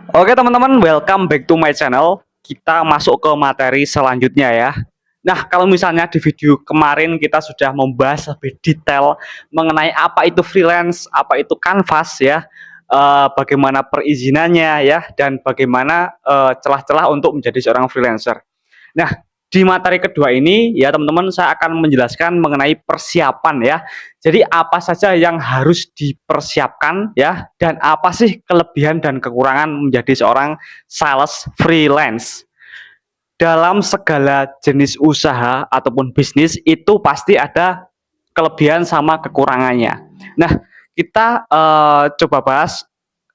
Oke teman-teman, welcome back to my channel. Kita masuk ke materi selanjutnya ya. Nah, kalau misalnya di video kemarin kita sudah membahas lebih detail mengenai apa itu freelance, apa itu kanvas ya, bagaimana perizinannya ya, dan bagaimana celah-celah untuk menjadi seorang freelancer. Nah, di materi kedua ini ya teman-teman saya akan menjelaskan mengenai persiapan ya. Jadi apa saja yang harus dipersiapkan ya dan apa sih kelebihan dan kekurangan menjadi seorang sales freelance. Dalam segala jenis usaha ataupun bisnis itu pasti ada kelebihan sama kekurangannya. Nah, kita coba bahas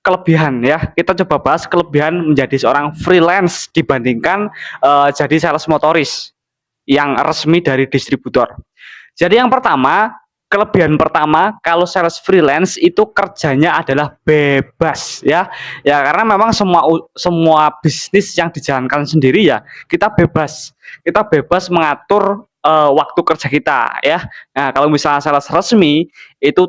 kelebihan ya. Kita coba bahas kelebihan menjadi seorang freelance dibandingkan jadi sales motoris yang resmi dari distributor. Jadi yang pertama, kelebihan pertama kalau sales freelance itu kerjanya adalah bebas ya. Ya karena memang semua bisnis yang dijalankan sendiri ya, kita bebas. Kita bebas mengatur waktu kerja kita ya. Nah, kalau misalnya sales resmi itu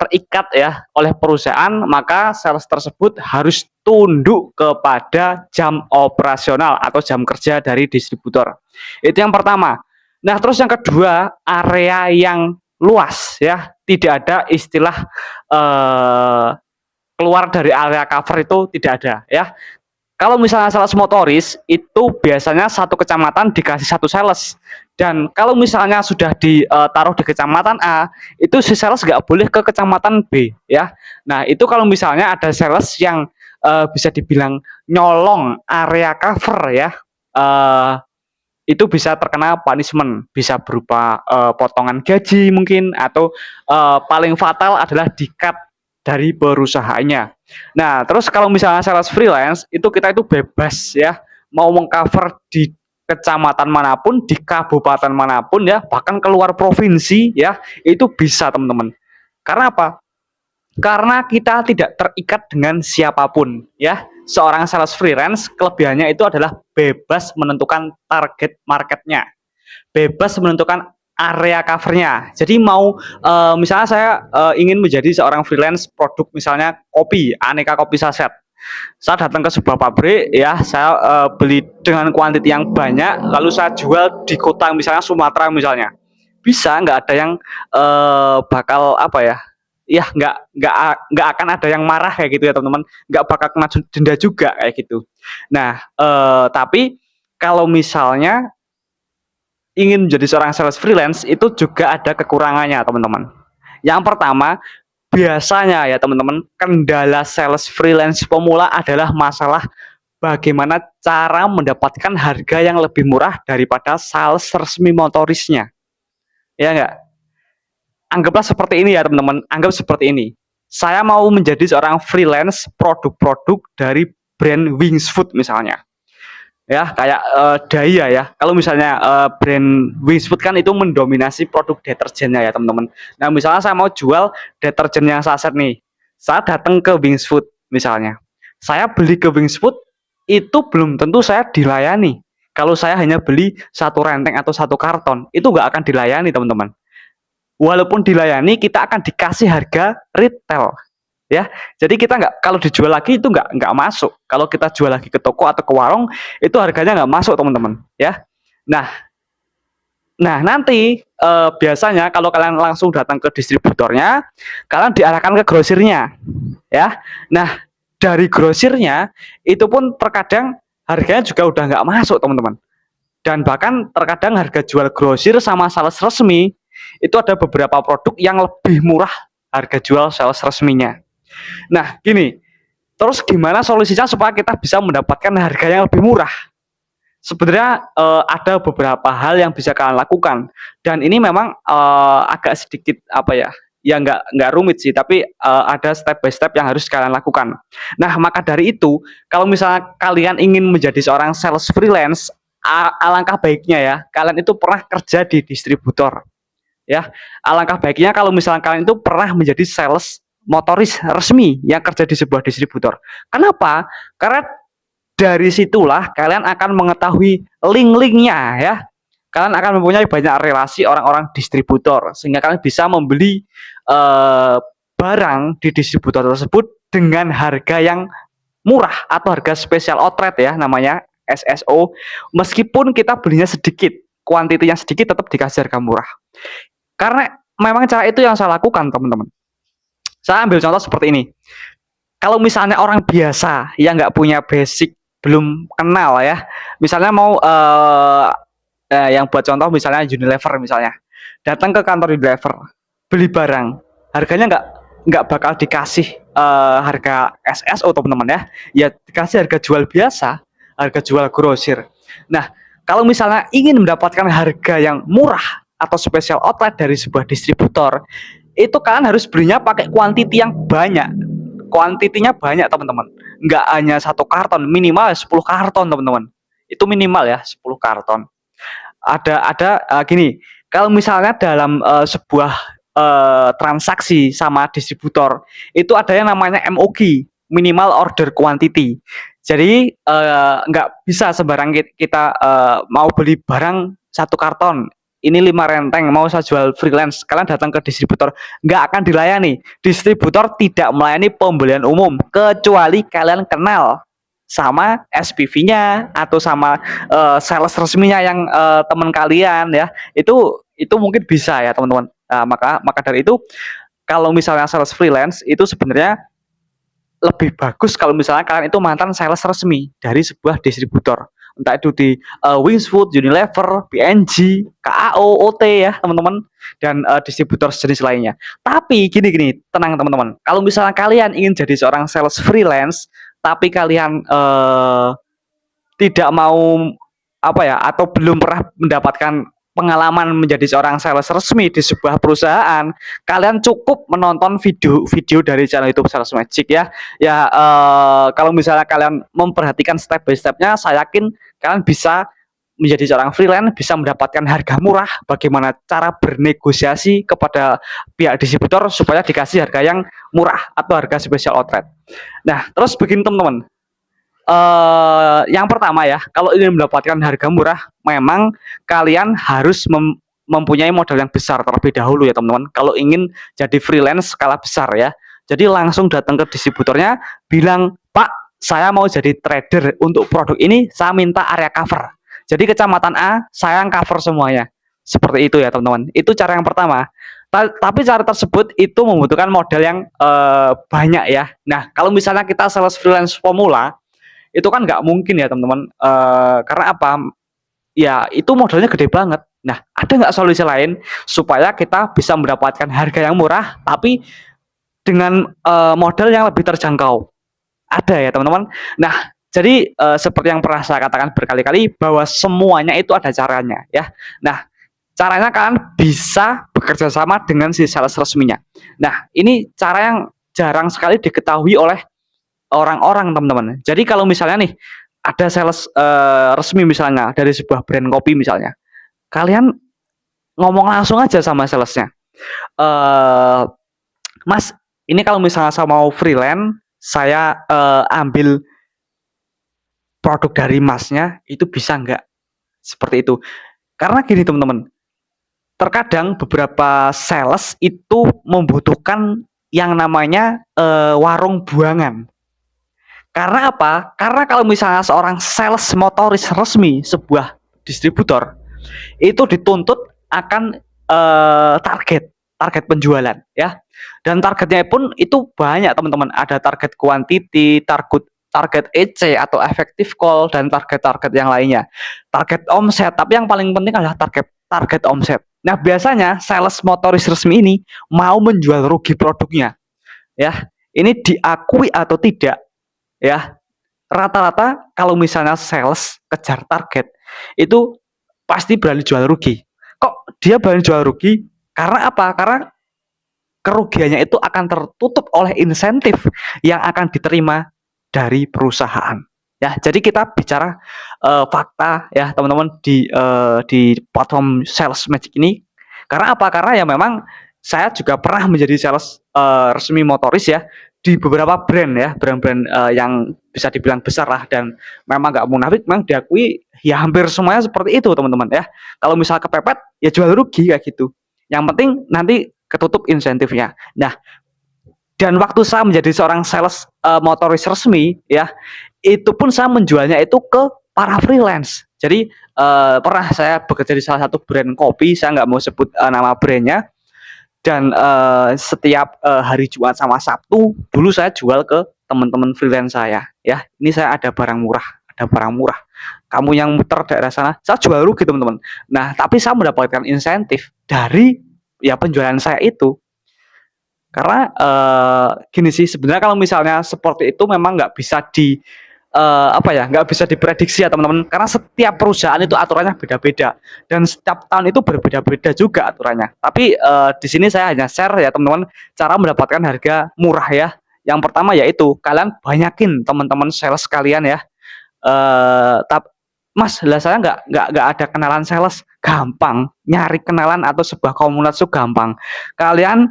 terikat ya oleh perusahaan, maka sales tersebut harus tunduk kepada jam operasional atau jam kerja dari distributor. Itu yang pertama. Nah, terus yang kedua, area yang luas ya, tidak ada istilah keluar dari area cover itu tidak ada ya. Kalau misalnya sales motoris itu biasanya satu kecamatan dikasih satu sales, dan kalau misalnya sudah ditaruh di kecamatan A itu si sales nggak boleh ke kecamatan B ya. Nah itu kalau misalnya ada sales yang bisa dibilang nyolong area cover ya, uh, itu bisa terkena punishment, bisa berupa potongan gaji mungkin, atau paling fatal adalah di-cut dari perusahaannya. Nah, terus kalau misalnya sales freelance itu kita itu bebas ya, mau mengcover di kecamatan manapun, di kabupaten manapun ya, bahkan keluar provinsi ya, itu bisa teman-teman. Karena apa? Karena kita tidak terikat dengan siapapun ya. Seorang sales freelance kelebihannya itu adalah bebas menentukan target marketnya, bebas menentukan area covernya. Jadi mau misalnya saya ingin menjadi seorang freelance produk misalnya kopi, aneka kopi saset. Saya datang ke sebuah pabrik ya, saya beli dengan kuantiti yang banyak, lalu saya jual di kota misalnya Sumatera misalnya. Bisa, nggak ada yang bakal apa ya? Ya nggak akan ada yang marah kayak gitu ya teman-teman, nggak bakal kena denda juga kayak gitu. Nah, tapi kalau misalnya ingin menjadi seorang sales freelance itu juga ada kekurangannya teman-teman. Yang pertama, biasanya ya teman-teman, kendala sales freelance pemula adalah masalah bagaimana cara mendapatkan harga yang lebih murah daripada sales resmi motorisnya. Ya enggak? Anggaplah seperti ini ya teman-teman, anggap seperti ini. Saya mau menjadi seorang freelance produk-produk dari brand Wings Food misalnya. Ya kayak Daya ya, kalau misalnya brand Wings Food kan itu mendominasi produk deterjennya ya teman-teman. Nah misalnya saya mau jual deterjen yang saset nih, saya datang ke Wings Food misalnya, saya beli ke Wings Food itu belum tentu saya dilayani. Kalau saya hanya beli satu renteng atau satu karton itu nggak akan dilayani teman-teman. Walaupun dilayani kita akan dikasih harga retail ya. Jadi kita nggak, kalau dijual lagi itu nggak masuk. Kalau kita jual lagi ke toko atau ke warung itu harganya nggak masuk teman-teman ya. Nah, nanti biasanya kalau kalian langsung datang ke distributornya, kalian diarahkan ke grosirnya ya. Nah, dari grosirnya itu pun terkadang harganya juga udah nggak masuk teman-teman. Dan bahkan terkadang harga jual grosir sama sales resmi itu ada beberapa produk yang lebih murah harga jual sales resminya. Nah, gini, terus gimana solusinya supaya kita bisa mendapatkan harga yang lebih murah? Sebenarnya ada beberapa hal yang bisa kalian lakukan, dan ini memang agak sedikit apa ya? Ya nggak rumit sih, tapi ada step by step yang harus kalian lakukan. Nah, maka dari itu, kalau misalnya kalian ingin menjadi seorang sales freelance, alangkah baiknya ya, kalian itu pernah kerja di distributor. Ya, alangkah baiknya kalau misalnya kalian itu pernah menjadi sales motoris resmi yang kerja di sebuah distributor. Kenapa? Karena dari situlah kalian akan mengetahui link-linknya ya. Kalian akan mempunyai banyak relasi orang-orang distributor sehingga kalian bisa membeli barang di distributor tersebut dengan harga yang murah atau harga special outlet ya namanya SSO, meskipun kita belinya sedikit, kuantitinya sedikit tetap dikasih harga murah. Karena memang cara itu yang saya lakukan teman-teman. Saya ambil contoh seperti ini. Kalau misalnya orang biasa yang nggak punya basic, belum kenal ya, misalnya mau yang buat contoh misalnya Unilever misalnya, datang ke kantor Unilever, beli barang, harganya nggak bakal dikasih harga SSO teman-teman ya, ya dikasih harga jual biasa, harga jual grosir. Nah, kalau misalnya ingin mendapatkan harga yang murah atau special outlet dari sebuah distributor, itu kalian harus belinya pakai kuantiti yang banyak. Kuantitinya banyak teman-teman. Nggak hanya satu karton, minimal 10 karton teman-teman. Itu minimal ya 10 karton. Ada gini, kalau misalnya dalam sebuah transaksi sama distributor itu ada yang namanya MOQ, minimal order quantity. Jadi nggak bisa sembarang kita mau beli barang satu karton, ini 5 renteng mau saya jual freelance, kalian datang ke distributor nggak akan dilayani. Distributor tidak melayani pembelian umum kecuali kalian kenal sama SPV-nya atau sama sales resminya yang teman kalian ya, itu mungkin bisa ya teman-teman. Nah, maka dari itu kalau misalnya sales freelance itu sebenarnya lebih bagus kalau misalnya kalian itu mantan sales resmi dari sebuah distributor, entah itu di Wings Food, Unilever, P&G, KAO, OT ya teman-teman, dan distributor sejenis lainnya. Tapi gini, tenang teman-teman, kalau misalnya kalian ingin jadi seorang sales freelance tapi kalian tidak mau apa ya, atau belum pernah mendapatkan pengalaman menjadi seorang sales resmi di sebuah perusahaan, kalian cukup menonton video dari channel YouTube Sales Magic ya. Ya kalau misalnya kalian memperhatikan step by stepnya, saya yakin kalian bisa menjadi seorang freelance, bisa mendapatkan harga murah, bagaimana cara bernegosiasi kepada pihak distributor supaya dikasih harga yang murah atau harga special outlet. Nah, terus begini teman-teman, yang pertama ya, kalau ingin mendapatkan harga murah, memang kalian harus mempunyai modal yang besar terlebih dahulu ya teman-teman. Kalau ingin jadi freelance skala besar ya, jadi langsung datang ke distributornya, bilang, Pak, saya mau jadi trader untuk produk ini, saya minta area cover. Jadi kecamatan A, saya yang cover semuanya. Seperti itu ya teman-teman. Itu cara yang pertama. Tapi cara tersebut itu membutuhkan modal yang banyak ya. Nah, kalau misalnya kita sales freelance pemula, itu kan nggak mungkin ya teman-teman, karena apa, ya itu modalnya gede banget. Nah, ada nggak solusi lain supaya kita bisa mendapatkan harga yang murah tapi dengan modal yang lebih terjangkau? Ada ya teman-teman. Nah, jadi seperti yang pernah saya katakan berkali-kali bahwa semuanya itu ada caranya ya. Nah, caranya kalian bisa bekerja sama dengan si sales resminya. Nah, ini cara yang jarang sekali diketahui oleh orang-orang teman-teman. Jadi kalau misalnya nih ada sales resmi misalnya dari sebuah brand kopi misalnya, kalian ngomong langsung aja sama salesnya, Mas, ini kalau misalnya saya mau freelance, saya ambil produk dari Masnya, itu bisa nggak? Seperti itu. Karena gini teman-teman, terkadang beberapa sales itu membutuhkan yang namanya warung buangan. Karena apa? Karena kalau misalnya seorang sales motoris resmi sebuah distributor itu dituntut akan target penjualan ya. Dan targetnya pun itu banyak teman-teman. Ada target quantity, target EC atau effective call, dan target-target yang lainnya. Target omset, tapi yang paling penting adalah target omset. Nah, biasanya sales motoris resmi ini mau menjual rugi produknya. Ya, ini diakui atau tidak ya, rata-rata kalau misalnya sales kejar target itu pasti berani jual rugi. Kok dia berani jual rugi? Karena apa? Karena kerugiannya itu akan tertutup oleh insentif yang akan diterima dari perusahaan. Ya, jadi kita bicara fakta ya teman-teman di platform Sales Magic ini. Karena apa? Karena ya memang saya juga pernah menjadi sales resmi motoris ya di beberapa brand ya, brand-brand yang bisa dibilang besar lah, dan memang nggak munafik, memang diakui ya hampir semuanya seperti itu teman-teman ya. Kalau misal kepepet ya jual rugi kayak gitu. Yang penting nanti ketutup insentifnya. Nah, Dan waktu saya menjadi seorang sales, motoris resmi ya, itu pun saya menjualnya itu ke para freelance. Jadi, pernah saya bekerja di salah satu brand kopi, saya nggak mau sebut, nama brand-nya, dan, setiap, hari Jumat sama Sabtu, dulu saya jual ke teman-teman freelance saya, ya, "Ini saya ada barang murah, kamu yang muter daerah sana," saya jual rugi teman-teman. Nah, tapi saya mendapatkan insentif dari, ya penjualan saya itu. Karena, gini sih, sebenarnya kalau misalnya seperti itu memang nggak bisa apa ya, nggak bisa diprediksi ya teman-teman, karena setiap perusahaan itu aturannya beda-beda, dan setiap tahun itu berbeda-beda juga aturannya. Tapi, di sini saya hanya share ya teman-teman, cara mendapatkan harga murah ya. Yang pertama yaitu kalian banyakin teman-teman sales kalian ya, "Mas, lah saya nggak ada kenalan sales." Gampang, nyari kenalan atau sebuah komunitas itu gampang. Kalian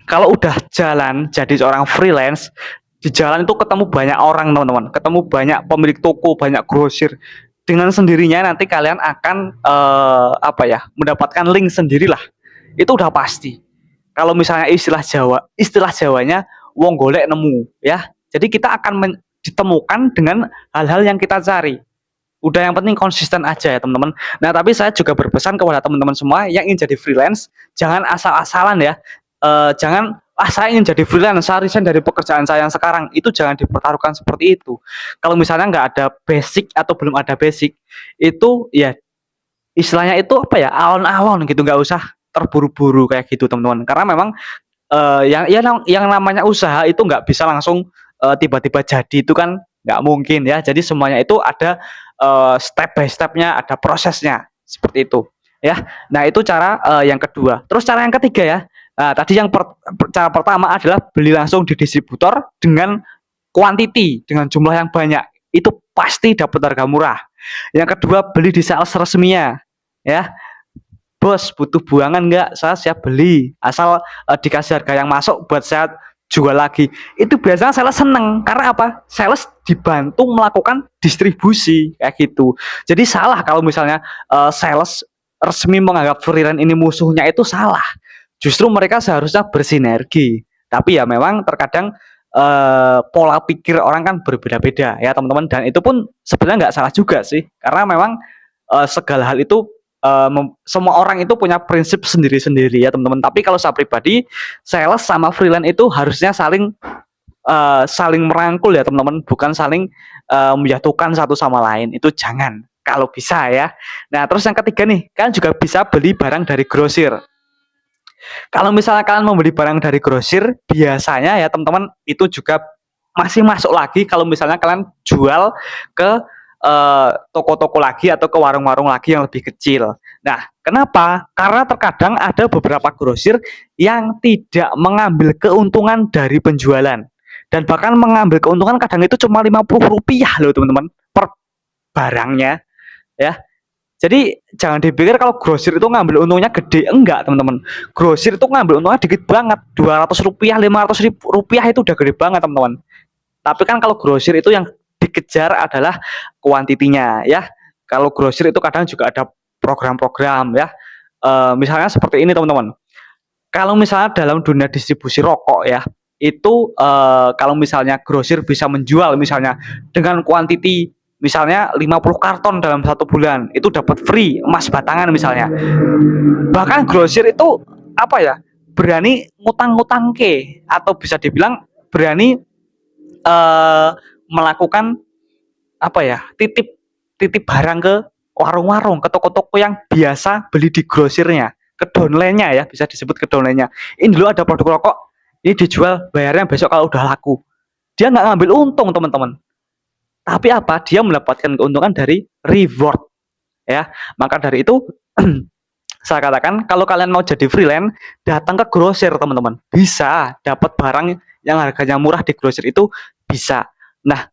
kalau udah jalan jadi seorang freelance, di jalan itu ketemu banyak orang teman-teman, ketemu banyak pemilik toko, banyak grosir. Dengan sendirinya nanti kalian akan, apa ya, mendapatkan link sendirilah, itu udah pasti. Kalau misalnya istilah Jawanya wong golek nemu ya. Jadi kita akan ditemukan dengan hal-hal yang kita cari. Udah yang penting konsisten aja ya teman-teman. Nah, tapi saya juga berpesan kepada teman-teman semua yang ingin jadi freelance, jangan asal-asalan ya. Jangan, "Ah, saya ingin jadi freelance, saya resign dari pekerjaan saya yang sekarang." Itu jangan dipertaruhkan seperti itu. Kalau misalnya nggak ada basic atau belum ada basic, itu ya istilahnya itu apa ya, alon-alon gitu, nggak usah terburu-buru kayak gitu teman-teman. Karena memang, yang namanya usaha itu nggak bisa langsung, tiba-tiba jadi, itu kan nggak mungkin ya. Jadi semuanya itu ada, step by step-nya, ada prosesnya, seperti itu, ya. Nah, itu cara, yang kedua. Terus cara yang ketiga ya, tadi yang cara pertama adalah beli langsung di distributor dengan quantity, dengan jumlah yang banyak, itu pasti dapat harga murah. Yang kedua, beli di sales resminya, ya. "Bos, butuh buangan nggak? Saya siap beli, asal, dikasih harga yang masuk buat saya jual lagi." Itu biasanya sales seneng, karena apa? Sales dibantu melakukan distribusi, kayak gitu. Jadi salah kalau misalnya, sales resmi menganggap freelance ini musuhnya, itu salah. Justru mereka seharusnya bersinergi. Tapi ya memang terkadang, pola pikir orang kan berbeda-beda ya teman-teman, dan itu pun sebenarnya nggak salah juga sih, karena memang, segala hal itu semua orang itu punya prinsip sendiri-sendiri ya teman-teman. Tapi kalau saya pribadi, sales sama freelance itu harusnya saling merangkul ya teman-teman, bukan saling, menjatuhkan satu sama lain, itu jangan, kalau bisa ya. Nah, terus yang ketiga nih, kalian juga bisa beli barang dari grosir. Kalau misalnya kalian membeli barang dari grosir, biasanya ya teman-teman, itu juga masih masuk lagi kalau misalnya kalian jual ke, toko-toko lagi atau ke warung-warung lagi yang lebih kecil. Nah, kenapa? Karena terkadang ada beberapa grosir yang tidak mengambil keuntungan dari penjualan, dan bahkan mengambil keuntungan kadang itu cuma Rp50 loh teman-teman, per barangnya, ya. Jadi jangan dipikir kalau grosir itu ngambil untungnya gede, enggak teman-teman. Grosir itu ngambil untungnya dikit banget, Rp200, Rp500.000 itu udah gede banget teman-teman. Tapi kan kalau grosir itu yang dikejar adalah kuantitinya ya. Kalau grosir itu kadang juga ada program-program ya. Misalnya seperti ini teman-teman. Kalau misalnya dalam dunia distribusi rokok ya, itu, kalau misalnya grosir bisa menjual misalnya dengan kuantiti misalnya 50 karton dalam 1 bulan, itu dapat free emas batangan misalnya. Bahkan grosir itu apa ya, berani ngutang-ngutang ke, atau bisa dibilang berani, melakukan apa ya, titip titip barang ke warung-warung, ke toko-toko yang biasa beli di grosirnya, ke downline-nya ya, bisa disebut ke downline-nya. "Ini dulu ada produk rokok, ini dijual, bayarnya besok kalau udah laku." Dia nggak ngambil untung teman-teman, tapi apa, dia mendapatkan keuntungan dari reward ya. Maka dari itu saya katakan kalau kalian mau jadi freelance, datang ke grosir teman-teman, bisa dapat barang yang harganya murah di grosir itu, bisa. Nah,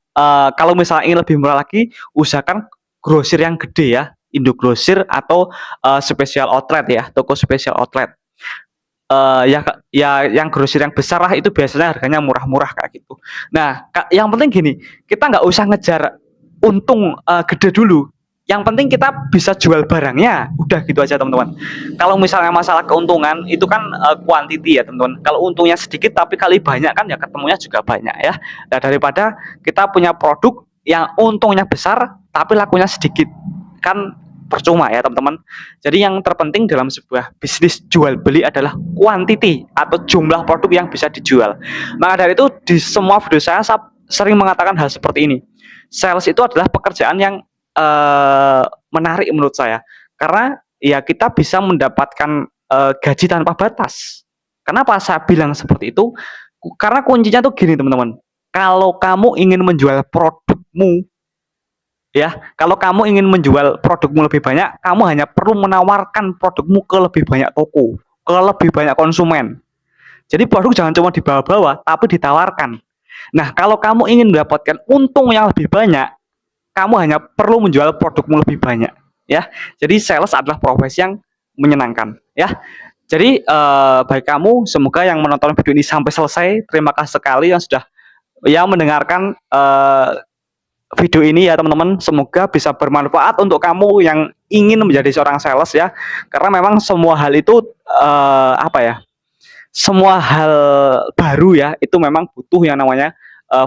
kalau misalnya ingin lebih murah lagi, usahakan grosir yang gede ya, Indogrosir atau, special outlet ya, toko special outlet. Ya yang grosir yang besar lah, itu biasanya harganya murah-murah kayak gitu. Nah, yang penting gini, kita nggak usah ngejar untung, gede dulu. Yang penting kita bisa jual barangnya, udah gitu aja teman-teman. Kalau misalnya masalah keuntungan itu kan quantity ya teman-teman. Kalau untungnya sedikit tapi kali banyak kan ya ketemunya juga banyak ya. Nah, daripada kita punya produk yang untungnya besar tapi lakunya sedikit, kan percuma ya teman-teman. Jadi yang terpenting dalam sebuah bisnis jual beli adalah quantity atau jumlah produk yang bisa dijual. Maka dari itu di semua video saya sering mengatakan hal seperti ini. Sales itu adalah pekerjaan yang menarik menurut saya, karena ya kita bisa mendapatkan gaji tanpa batas. Kenapa saya bilang seperti itu? Karena kuncinya tuh gini teman-teman, kalau kamu ingin menjual produkmu ya, kalau kamu ingin menjual produkmu lebih banyak, kamu hanya perlu menawarkan produkmu ke lebih banyak toko, ke lebih banyak konsumen. Jadi produk jangan cuma dibawa-bawa, tapi ditawarkan. Nah, kalau kamu ingin mendapatkan untung yang lebih banyak, kamu hanya perlu menjual produkmu lebih banyak ya. Jadi sales adalah profesi yang menyenangkan ya. Jadi bagi kamu semoga yang menonton video ini sampai selesai, terima kasih sekali yang sudah ya mendengarkan video ini ya teman-teman. Semoga bisa bermanfaat untuk kamu yang ingin menjadi seorang sales ya. Karena memang semua hal itu apa ya? Semua hal baru ya itu memang butuh yang namanya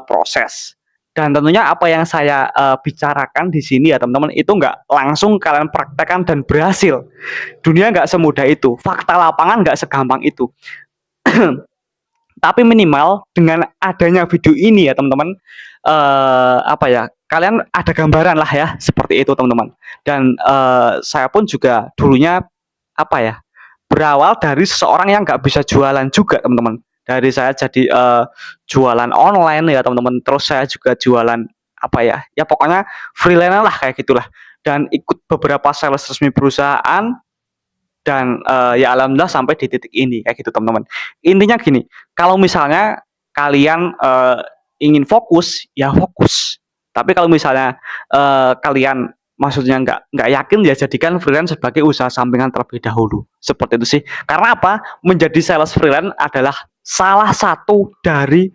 proses. Dan tentunya apa yang saya bicarakan di sini ya teman-teman itu nggak langsung kalian praktekkan dan berhasil. Dunia nggak semudah itu, fakta lapangan nggak segampang itu. Tapi minimal dengan adanya video ini ya teman-teman, apa ya, kalian ada gambaran lah ya seperti itu teman-teman. Dan saya pun juga dulunya apa ya, berawal dari seseorang yang nggak bisa jualan juga teman-teman. Dari saya jadi jualan online ya teman-teman. Terus saya juga jualan apa ya, ya pokoknya freelance lah kayak gitulah. Dan ikut beberapa sales resmi perusahaan dan ya alhamdulillah sampai di titik ini kayak gitu teman-teman. Intinya gini, kalau misalnya kalian ingin fokus ya fokus. Tapi kalau misalnya kalian maksudnya nggak yakin ya jadikan freelance sebagai usaha sampingan terlebih dahulu. Seperti itu sih. Karena apa? Menjadi sales freelance adalah salah satu dari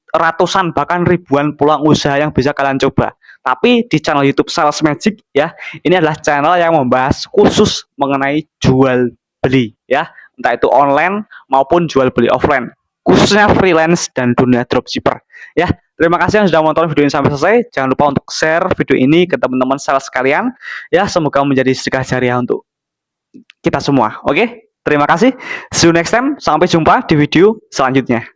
ratusan bahkan ribuan peluang usaha yang bisa kalian coba. Tapi di channel YouTube Sales Magic ya, ini adalah channel yang membahas khusus mengenai jual beli ya, entah itu online maupun jual beli offline, khususnya freelance dan dunia dropshipper ya. Terima kasih yang sudah menonton video ini sampai selesai. Jangan lupa untuk share video ini ke teman-teman sales sekalian ya, semoga menjadi sedekah jariah untuk kita semua. Oke, terima kasih. See you next time. Sampai jumpa di video selanjutnya.